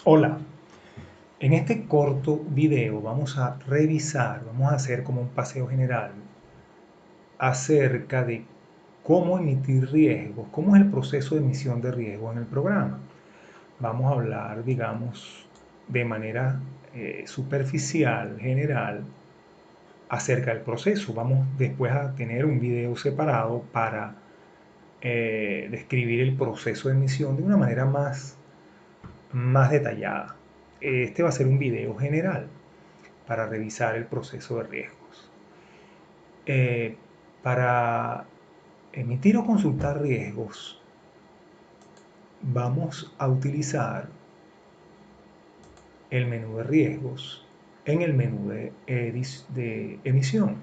Hola, en este corto video vamos a revisar, vamos a hacer como un paseo general acerca de cómo emitir riesgos, cómo es el proceso de emisión de riesgos en el programa. Vamos a hablar, digamos, de manera superficial, general, acerca del proceso. Vamos después a tener un video separado para describir el proceso de emisión de una manera más detallada. Este va a ser un video general para revisar el proceso de riesgos. Eh, para emitir o consultar riesgos, vamos a utilizar el menú de riesgos en el menú de emisión.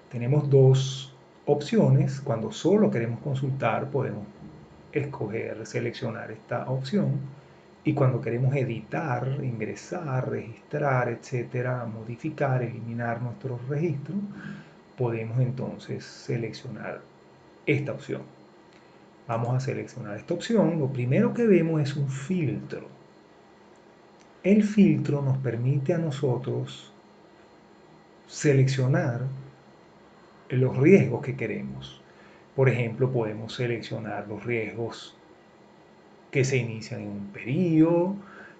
Tenemos dos opciones. Cuando solo queremos consultar, podemos escoger, seleccionar esta opción. Y cuando queremos editar, ingresar, registrar, etcétera, modificar, eliminar nuestros registros, podemos entonces seleccionar esta opción. Vamos a seleccionar esta opción. Lo primero que vemos es un filtro. El filtro nos permite a nosotros seleccionar los riesgos que queremos. Por ejemplo, podemos seleccionar los riesgos que se inician en un periodo,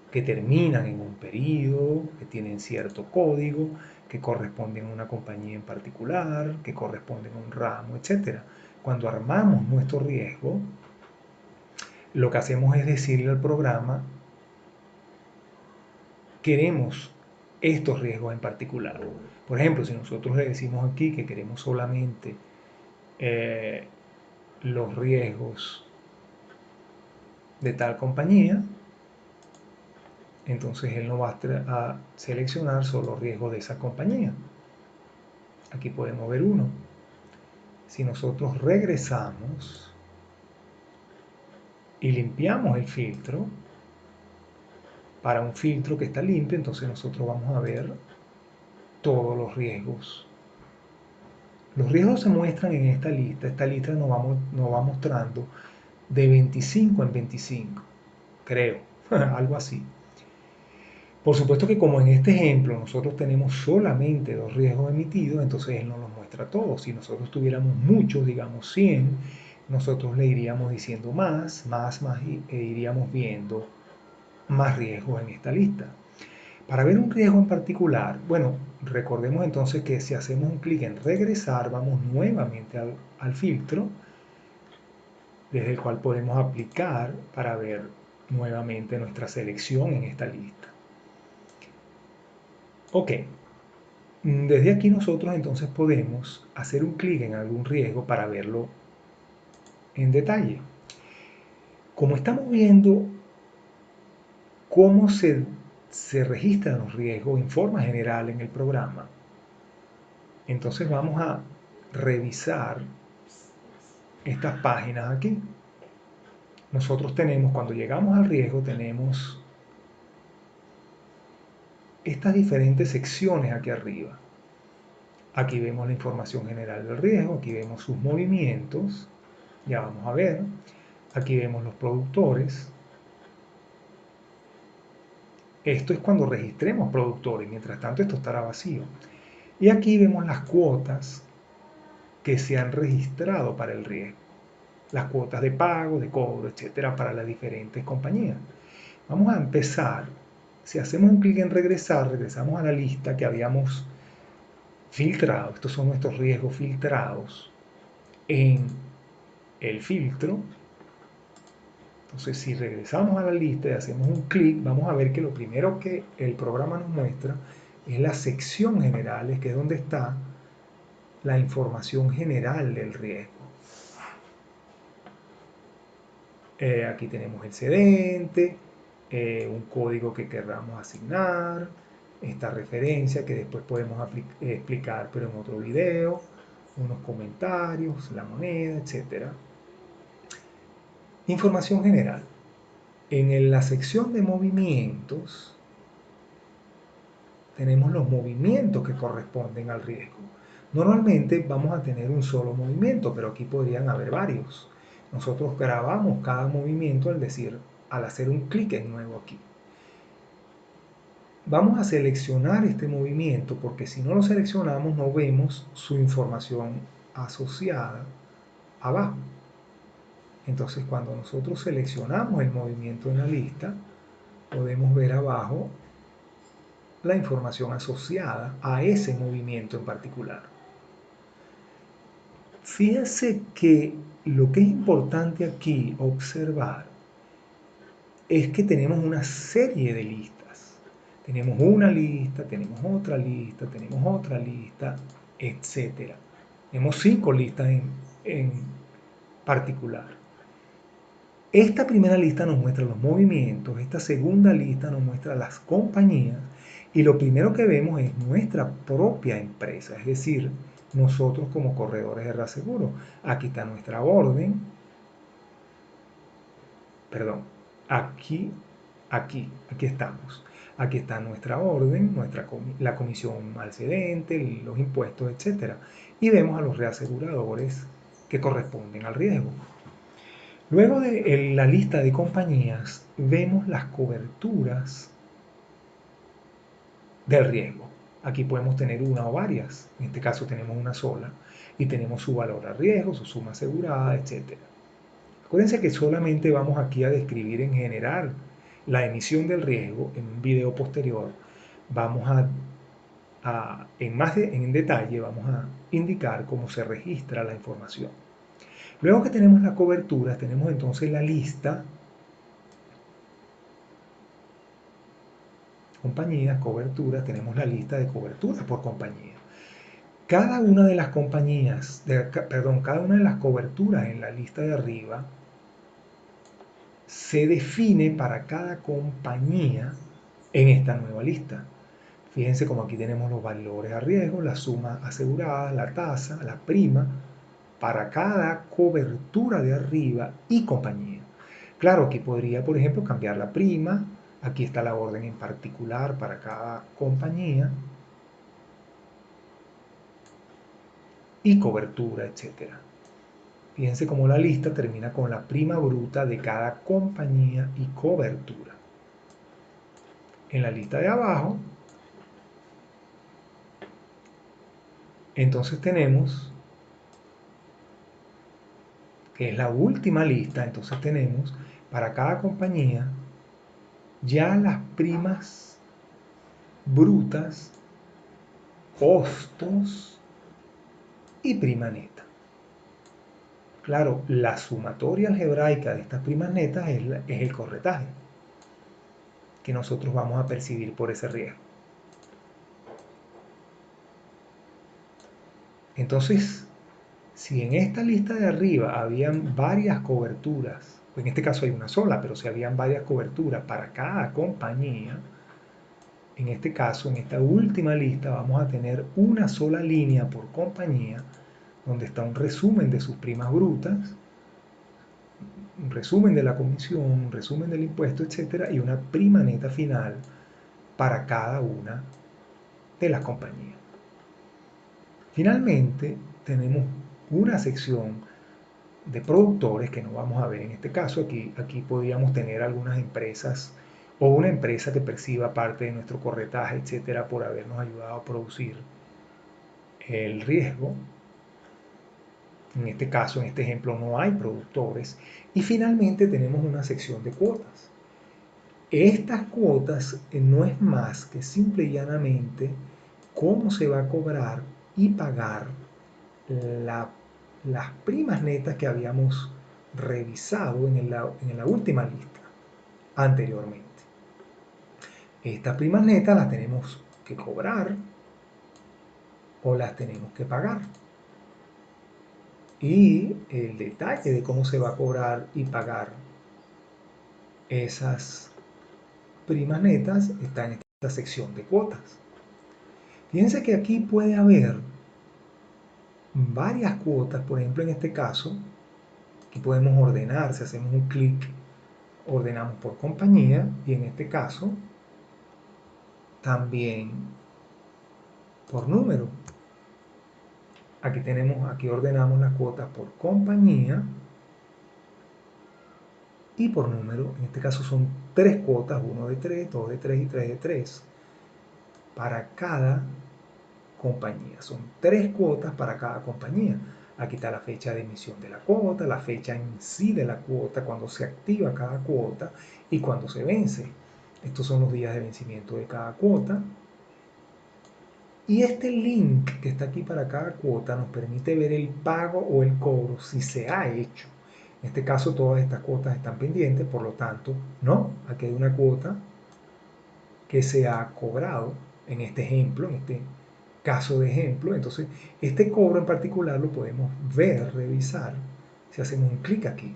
que terminan en un periodo, que tienen cierto código, que corresponden a una compañía en particular, que corresponden a un ramo, etc. Cuando armamos nuestro riesgo, lo que hacemos es decirle al programa, queremos estos riesgos en particular. Por ejemplo, si nosotros le decimos aquí que queremos solamente eh, los riesgos de tal compañía, entonces él nos va a seleccionar solo riesgos de esa compañía. Aquí podemos ver uno. Si nosotros regresamos y limpiamos el filtro, para un filtro que está limpio, entonces nosotros vamos a ver todos los riesgos. Los riesgos se muestran en esta lista. Esta lista nos va mostrando de 25 en 25, creo, algo así. Por supuesto que como en este ejemplo nosotros tenemos solamente dos riesgos emitidos, entonces él no los muestra todos. Si nosotros tuviéramos muchos, digamos 100, nosotros le iríamos diciendo más e iríamos viendo más riesgos en esta lista. Para ver un riesgo en particular, bueno, recordemos entonces que si hacemos un clic en regresar, vamos nuevamente al filtro, desde el cual podemos aplicar para ver nuevamente nuestra selección en esta lista. Ok, desde aquí nosotros entonces podemos hacer un clic en algún riesgo para verlo en detalle. Como estamos viendo cómo se registran los riesgos en forma general en el programa, entonces vamos a revisar estas páginas aquí. Nosotros tenemos, cuando llegamos al riesgo, tenemos estas diferentes secciones aquí arriba. Aquí vemos la información general del riesgo, aquí vemos sus movimientos, ya vamos a ver. Aquí vemos los productores. Esto es cuando registremos productores, mientras tanto esto estará vacío. Y aquí vemos las cuotas que se han registrado para el riesgo. Las cuotas de pago, de cobro, etcétera, para las diferentes compañías. Vamos a empezar. Si hacemos un clic en regresar, regresamos a la lista que habíamos filtrado. Estos son nuestros riesgos filtrados en el filtro. Entonces, si regresamos a la lista y hacemos un clic, vamos a ver que lo primero que el programa nos muestra es la sección generales, que es donde está la información general del riesgo. Aquí tenemos el excedente, un código que querramos asignar, esta referencia que después podemos explicar pero en otro video, unos comentarios, la moneda, etc. Información general. En la sección de movimientos tenemos los movimientos que corresponden al riesgo. Normalmente vamos a tener un solo movimiento, pero aquí podrían haber varios. Nosotros grabamos cada movimiento al hacer un clic en nuevo aquí. vamos a seleccionar este movimiento porque si no lo seleccionamos no vemos su información asociada abajo. Entonces cuando nosotros seleccionamos el movimiento en la lista, podemos ver abajo la información asociada a ese movimiento en particular. Fíjense que lo que es importante aquí observar es que tenemos una serie de listas. Tenemos una lista, tenemos otra lista, tenemos otra lista, etc. Tenemos 5 listas en particular. Esta primera lista nos muestra los movimientos, esta segunda lista nos muestra las compañías y lo primero que vemos es nuestra propia empresa, es decir, nosotros como corredores de reaseguro. Aquí está nuestra orden, perdón, aquí estamos. Aquí está nuestra orden, la comisión al cedente, los impuestos, etc. Y vemos a los reaseguradores que corresponden al riesgo. Luego de la lista de compañías, vemos las coberturas del riesgo. Aquí podemos tener una o varias, en este caso tenemos una sola, y tenemos su valor a riesgo, su suma asegurada, etc. Acuérdense que solamente vamos aquí a describir en general la emisión del riesgo. En un video posterior vamos en detalle vamos a indicar cómo se registra la información. Luego que tenemos las coberturas, tenemos entonces la lista, compañías, coberturas, tenemos la lista de coberturas por compañía. Cada una de las compañías, cada una de las coberturas en la lista de arriba se define para cada compañía en esta nueva lista. Fíjense como aquí tenemos los valores a riesgo, la suma asegurada, la tasa, la prima, para cada cobertura de arriba y compañía. Claro, aquí podría, por ejemplo, cambiar la prima. Aquí está la orden en particular para cada compañía y cobertura, etc. Fíjense cómo la lista termina con la prima bruta de cada compañía y cobertura. En la lista de abajo, entonces tenemos, que es la última lista, entonces tenemos para cada compañía ya las primas brutas, costos y prima neta. Claro, la sumatoria algebraica de estas primas netas es el corretaje que nosotros vamos a percibir por ese riesgo. Entonces, si en esta lista de arriba habían varias coberturas, en este caso hay una sola, pero si habían varias coberturas para cada compañía, en este caso, en esta última lista, vamos a tener una sola línea por compañía, donde está un resumen de sus primas brutas, un resumen de la comisión, un resumen del impuesto, etc. y una prima neta final para cada una de las compañías. Finalmente, tenemos una sección de productores que no vamos a ver en este caso. Aquí podríamos tener algunas empresas o una empresa que perciba parte de nuestro corretaje, etcétera, por habernos ayudado a producir el riesgo. En este caso, en este ejemplo, no hay productores. Y finalmente tenemos una sección de cuotas. Estas cuotas no es más que simple y llanamente cómo se va a cobrar y pagar las primas netas que habíamos revisado en la última lista anteriormente. Estas primas netas las tenemos que cobrar o las tenemos que pagar. Y el detalle de cómo se va a cobrar y pagar esas primas netas está en esta sección de cuotas. Fíjense que aquí puede haber varias cuotas, por ejemplo en este caso, aquí podemos ordenar, si hacemos un clic, ordenamos por compañía y en este caso también por número. Aquí ordenamos las cuotas por compañía y por número. En este caso son 3 cuotas, 1 de 3, 2 de 3 y 3 de 3. para cada compañía. Son 3 cuotas para cada compañía. Aquí está la fecha de emisión de la cuota, la fecha en sí de la cuota, cuando se activa cada cuota y cuando se vence. Estos son los días de vencimiento de cada cuota. Y este link que está aquí para cada cuota nos permite ver el pago o el cobro si se ha hecho. En este caso todas estas cuotas están pendientes, por lo tanto, no, aquí hay una cuota que se ha cobrado en este ejemplo, en este caso de ejemplo. Entonces, este cobro en particular lo podemos ver, revisar, si hacemos un clic aquí.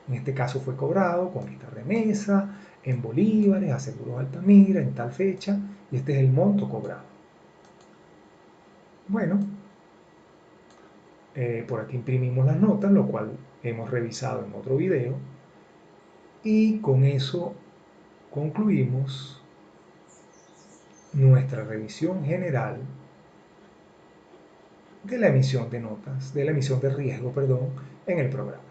En este caso fue cobrado con esta remesa, en bolívares, a Seguros Altamira, en tal fecha, y este es el monto cobrado. Bueno, por aquí imprimimos las notas, lo cual hemos revisado en otro video, y con eso concluimos nuestra revisión general de la emisión de notas, de la emisión de riesgo, perdón, en el programa.